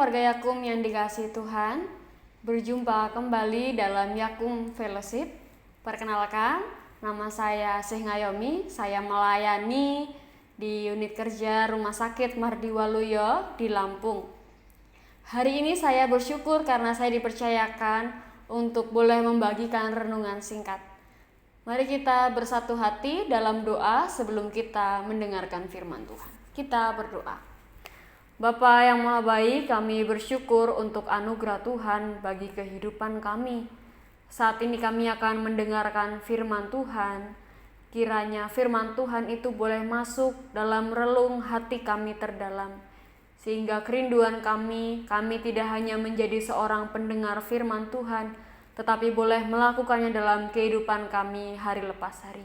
warga Yakum yang dikasihi Tuhan, berjumpa kembali dalam Yakum Fellowship. Perkenalkan, nama saya Syekh Ngayomi, saya melayani di unit kerja Rumah Sakit Mardiwaluyo di Lampung. Hari ini saya bersyukur karena saya dipercayakan untuk boleh membagikan renungan singkat. Mari kita bersatu hati dalam doa sebelum kita mendengarkan firman Tuhan. Kita berdoa. Bapa yang Maha Baik, kami bersyukur untuk anugerah Tuhan bagi kehidupan kami. Saat ini kami akan mendengarkan firman Tuhan. Kiranya firman Tuhan itu boleh masuk dalam relung hati kami terdalam. Sehingga kerinduan kami tidak hanya menjadi seorang pendengar firman Tuhan, tetapi boleh melakukannya dalam kehidupan kami hari lepas hari.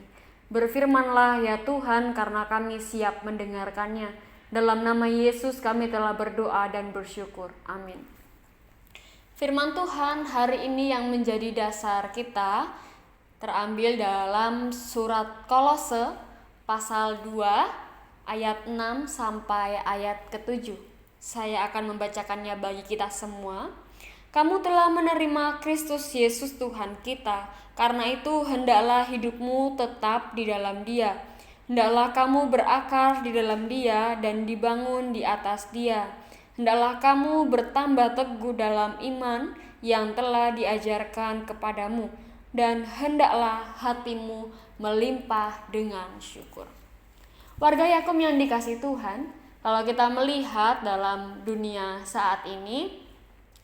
Berfirmanlah ya Tuhan, karena kami siap mendengarkannya. Dalam nama Yesus kami telah berdoa dan bersyukur. Amin. Firman Tuhan hari ini yang menjadi dasar kita terambil dalam surat Kolose pasal 2 ayat 6 sampai ayat ke-7. Saya akan membacakannya bagi kita semua. Kamu telah menerima Kristus Yesus Tuhan kita, karena itu hendaklah hidupmu tetap di dalam Dia. Hendaklah kamu berakar di dalam Dia dan dibangun di atas Dia. Hendaklah kamu bertambah teguh dalam iman yang telah diajarkan kepadamu, dan hendaklah hatimu melimpah dengan syukur. Warga Yakum yang dikasihi Tuhan, kalau kita melihat dalam dunia saat ini,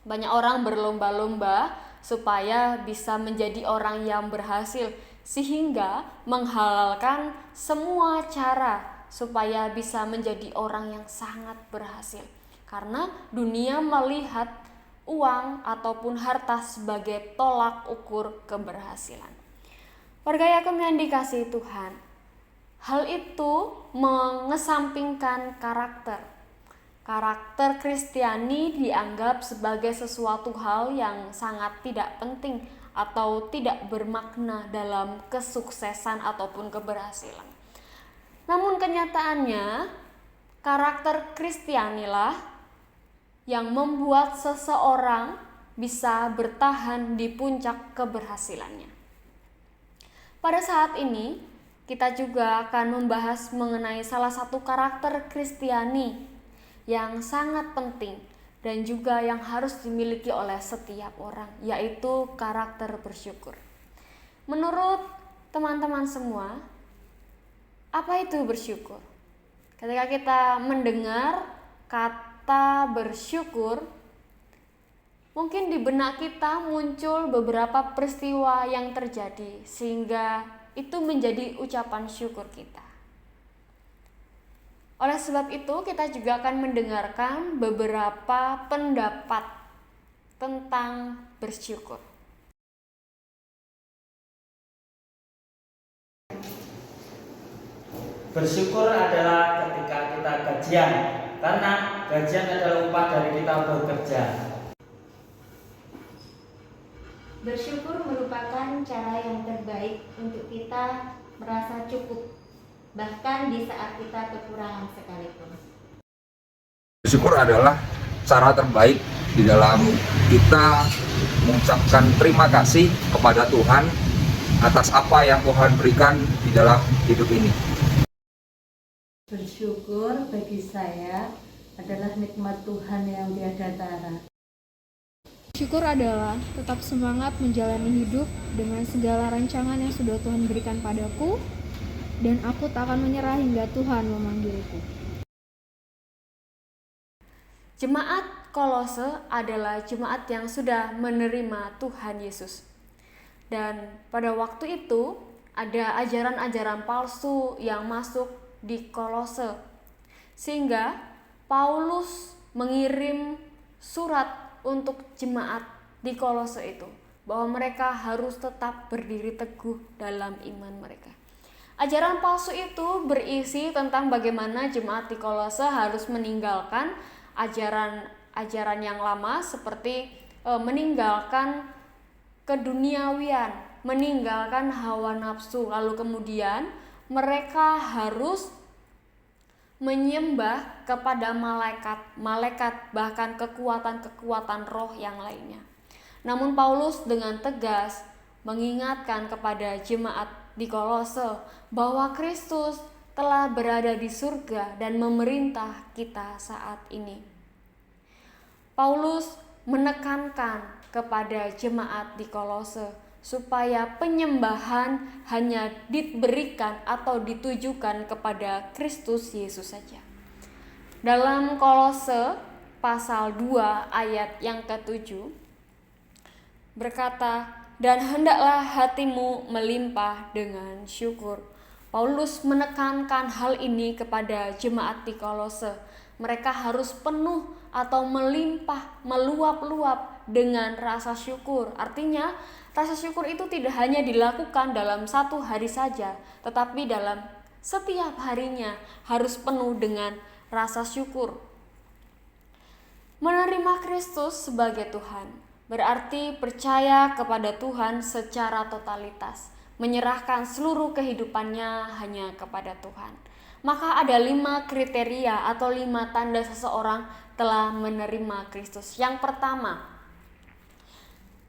banyak orang berlomba-lomba supaya bisa menjadi orang yang berhasil, sehingga menghalalkan semua cara supaya bisa menjadi orang yang sangat berhasil. Karena dunia melihat uang ataupun harta sebagai tolak ukur keberhasilan. Warga Yakum yang dikasihi Tuhan, hal itu mengesampingkan karakter. Karakter Kristiani dianggap sebagai sesuatu hal yang sangat tidak penting atau tidak bermakna dalam kesuksesan ataupun keberhasilan. Namun kenyataannya, karakter Kristianilah yang membuat seseorang bisa bertahan di puncak keberhasilannya. Pada saat ini, kita juga akan membahas mengenai salah satu karakter Kristiani yang sangat penting dan juga yang harus dimiliki oleh setiap orang, yaitu karakter bersyukur. Menurut teman-teman semua, apa itu bersyukur? Ketika kita mendengar kata bersyukur, mungkin di benak kita muncul beberapa peristiwa yang terjadi sehingga itu menjadi ucapan syukur kita. Oleh sebab itu, kita juga akan mendengarkan beberapa pendapat tentang bersyukur. Bersyukur adalah ketika kita gajian, karena gajian adalah upah dari kita bekerja. Bersyukur merupakan cara yang terbaik untuk kita merasa cukup, bahkan di saat kita kekurangan sekalipun. Bersyukur adalah cara terbaik di dalam kita mengucapkan terima kasih kepada Tuhan atas apa yang Tuhan berikan di dalam hidup ini. Bersyukur bagi saya adalah nikmat Tuhan yang tiada tara. Syukur adalah tetap semangat menjalani hidup dengan segala rancangan yang sudah Tuhan berikan padaku, dan aku tak akan menyerah hingga Tuhan memanggilku. Jemaat Kolose adalah jemaat yang sudah menerima Tuhan Yesus. Dan pada waktu itu ada ajaran-ajaran palsu yang masuk di Kolose. Sehingga Paulus mengirim surat untuk jemaat di Kolose itu, bahwa mereka harus tetap berdiri teguh dalam iman mereka. Ajaran palsu itu berisi tentang bagaimana jemaat di Kolose harus meninggalkan ajaran yang lama, seperti meninggalkan keduniawian, meninggalkan hawa nafsu, lalu kemudian mereka harus menyembah kepada malaikat, bahkan kekuatan-kekuatan roh yang lainnya. Namun Paulus dengan tegas mengingatkan kepada jemaat di Kolose bahwa Kristus telah berada di surga dan memerintah kita saat ini. Paulus menekankan kepada jemaat di Kolose supaya penyembahan hanya diberikan atau ditujukan kepada Kristus Yesus saja. Dalam Kolose pasal 2 ayat yang ke-7 berkata, "Dan hendaklah hatimu melimpah dengan syukur." Paulus menekankan hal ini kepada jemaat di Kolose. Mereka harus penuh atau melimpah, meluap-luap dengan rasa syukur. Artinya, rasa syukur itu tidak hanya dilakukan dalam satu hari saja, tetapi dalam setiap harinya harus penuh dengan rasa syukur. Menerima Kristus sebagai Tuhan berarti percaya kepada Tuhan secara totalitas, menyerahkan seluruh kehidupannya hanya kepada Tuhan. Maka ada 5 kriteria atau 5 tanda seseorang telah menerima Kristus. Yang pertama,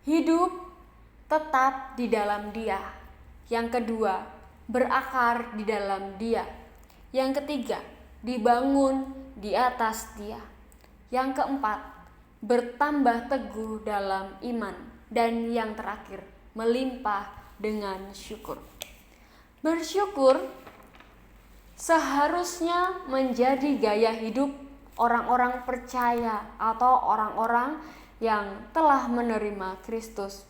hidup tetap di dalam Dia. Yang kedua, berakar di dalam Dia. Yang ketiga, dibangun di atas Dia. Yang keempat, bertambah teguh dalam iman. Dan yang terakhir, melimpah dengan syukur. Bersyukur seharusnya menjadi gaya hidup orang-orang percaya atau orang-orang yang telah menerima Kristus.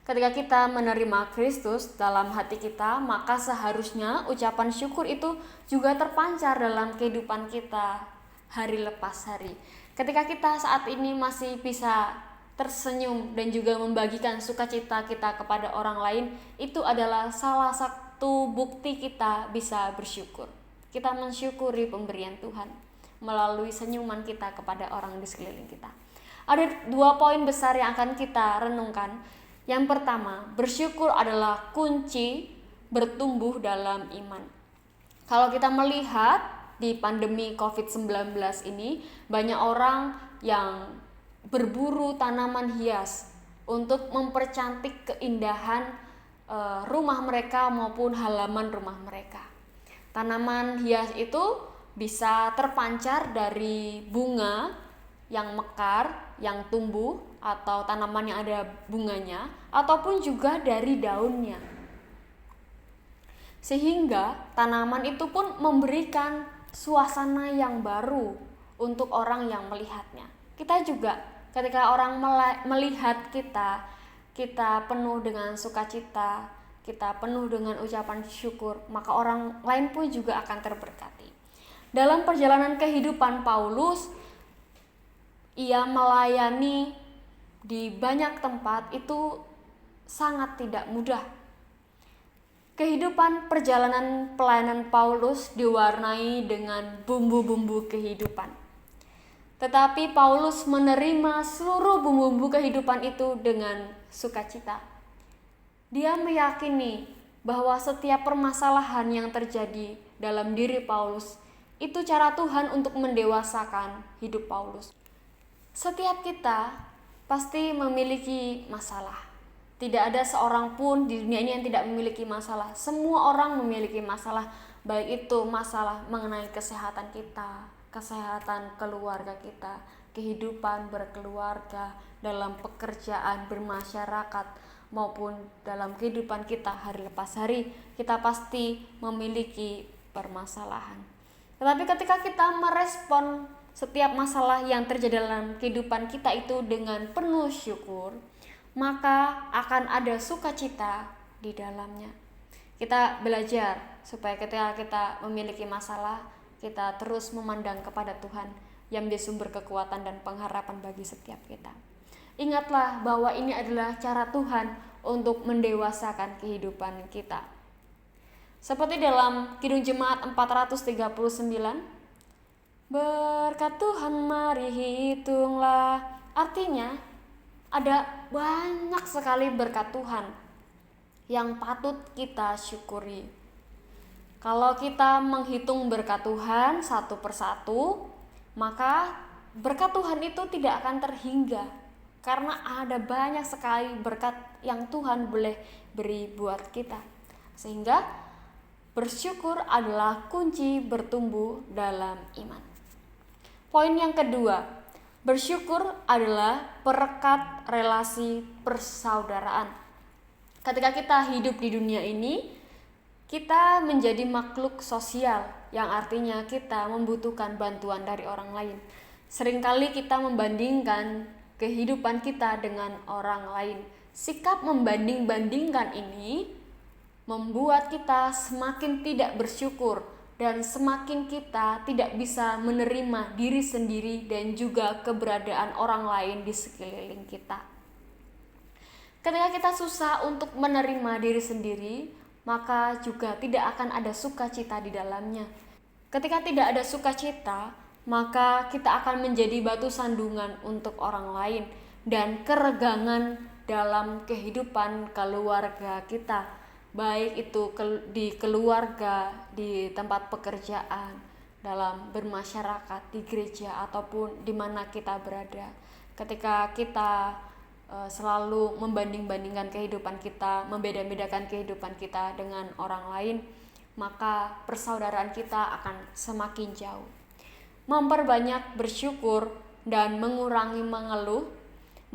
Ketika kita menerima Kristus dalam hati kita, maka seharusnya ucapan syukur itu juga terpancar dalam kehidupan kita hari lepas hari. Ketika kita saat ini masih bisa tersenyum dan juga membagikan sukacita kita kepada orang lain, itu adalah salah satu bukti kita bisa bersyukur. Kita mensyukuri pemberian Tuhan melalui senyuman kita kepada orang di sekeliling kita. Ada 2 poin besar yang akan kita renungkan. Yang pertama, bersyukur adalah kunci bertumbuh dalam iman. Kalau kita melihat di pandemi COVID-19 ini, banyak orang yang berburu tanaman hias untuk mempercantik keindahan rumah mereka maupun halaman rumah mereka. Tanaman hias itu bisa terpancar dari bunga yang mekar, yang tumbuh, atau tanaman yang ada bunganya, ataupun juga dari daunnya. Sehingga tanaman itu pun memberikan suasana yang baru untuk orang yang melihatnya. Kita juga ketika orang melihat kita penuh dengan sukacita, kita penuh dengan ucapan syukur, maka orang lain pun juga akan terberkati. Dalam perjalanan kehidupan Paulus, ia melayani di banyak tempat itu sangat tidak mudah. Kehidupan perjalanan pelayanan Paulus diwarnai dengan bumbu-bumbu kehidupan. Tetapi Paulus menerima seluruh bumbu-bumbu kehidupan itu dengan sukacita. Dia meyakini bahwa setiap permasalahan yang terjadi dalam diri Paulus itu cara Tuhan untuk mendewasakan hidup Paulus. Setiap kita pasti memiliki masalah. Tidak ada seorang pun di dunia ini yang tidak memiliki masalah. Semua orang memiliki masalah, baik itu masalah mengenai kesehatan kita, kesehatan keluarga kita, kehidupan berkeluarga, dalam pekerjaan, bermasyarakat, maupun dalam kehidupan kita hari lepas hari, kita pasti memiliki permasalahan. Tetapi ketika kita merespon setiap masalah yang terjadi dalam kehidupan kita itu dengan penuh syukur, maka akan ada sukacita di dalamnya. Kita belajar supaya ketika kita memiliki masalah, kita terus memandang kepada Tuhan yang menjadi sumber kekuatan dan pengharapan bagi setiap kita. Ingatlah bahwa ini adalah cara Tuhan untuk mendewasakan kehidupan kita. Seperti dalam Kidung Jemaat 439, berkat Tuhan mari hitunglah. Artinya ada banyak sekali berkat Tuhan yang patut kita syukuri. Kalau kita menghitung berkat Tuhan satu persatu, maka berkat Tuhan itu tidak akan terhingga. Karena ada banyak sekali berkat yang Tuhan boleh beri buat kita. Sehingga bersyukur adalah kunci bertumbuh dalam iman. Poin yang kedua, bersyukur adalah perekat relasi persaudaraan. Ketika kita hidup di dunia ini, kita menjadi makhluk sosial, yang artinya kita membutuhkan bantuan dari orang lain. Seringkali kita membandingkan kehidupan kita dengan orang lain. Sikap membanding-bandingkan ini membuat kita semakin tidak bersyukur dan semakin kita tidak bisa menerima diri sendiri dan juga keberadaan orang lain di sekeliling kita. Ketika kita susah untuk menerima diri sendiri, maka juga tidak akan ada sukacita di dalamnya. Ketika tidak ada sukacita, maka kita akan menjadi batu sandungan untuk orang lain dan keregangan dalam kehidupan keluarga kita, baik itu di keluarga, di tempat pekerjaan, dalam bermasyarakat, di gereja, ataupun di mana kita berada. Ketika kita selalu membanding-bandingkan kehidupan kita, membeda-bedakan kehidupan kita dengan orang lain, maka persaudaraan kita akan semakin jauh. Memperbanyak bersyukur dan mengurangi mengeluh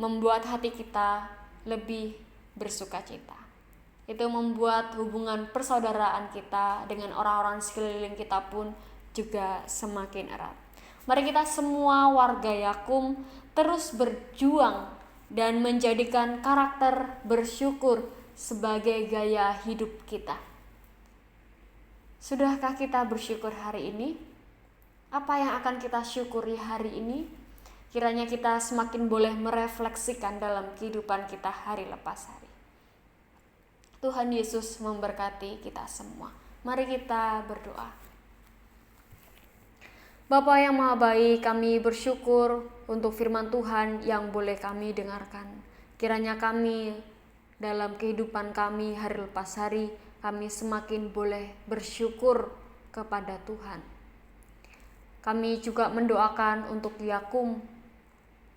membuat hati kita lebih bersukacita. Itu membuat hubungan persaudaraan kita dengan orang-orang sekeliling kita pun juga semakin erat. Mari kita semua warga Yakum terus berjuang dan menjadikan karakter bersyukur sebagai gaya hidup kita. Sudahkah kita bersyukur hari ini? Apa yang akan kita syukuri hari ini? Kiranya kita semakin boleh merefleksikan dalam kehidupan kita hari lepas hari. Tuhan Yesus memberkati kita semua. Mari kita berdoa. Bapa yang Maha Baik, kami bersyukur untuk firman Tuhan yang boleh kami dengarkan. Kiranya kami dalam kehidupan kami hari lepas hari, kami semakin boleh bersyukur kepada Tuhan. Kami juga mendoakan untuk Yakum,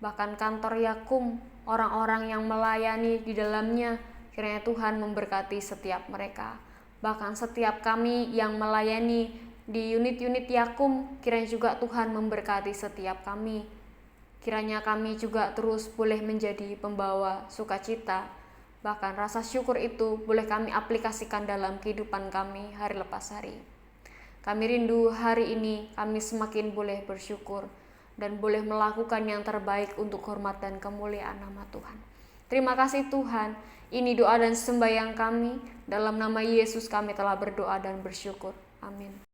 bahkan kantor Yakum, orang-orang yang melayani di dalamnya, kiranya Tuhan memberkati setiap mereka. Bahkan setiap kami yang melayani di unit-unit Yakum, kiranya juga Tuhan memberkati setiap kami. Kiranya kami juga terus boleh menjadi pembawa sukacita. Bahkan rasa syukur itu boleh kami aplikasikan dalam kehidupan kami hari lepas hari. Kami rindu hari ini kami semakin boleh bersyukur dan boleh melakukan yang terbaik untuk hormat dan kemuliaan nama Tuhan. Terima kasih Tuhan. Ini doa dan sembahyang kami. Dalam nama Yesus kami telah berdoa dan bersyukur. Amin.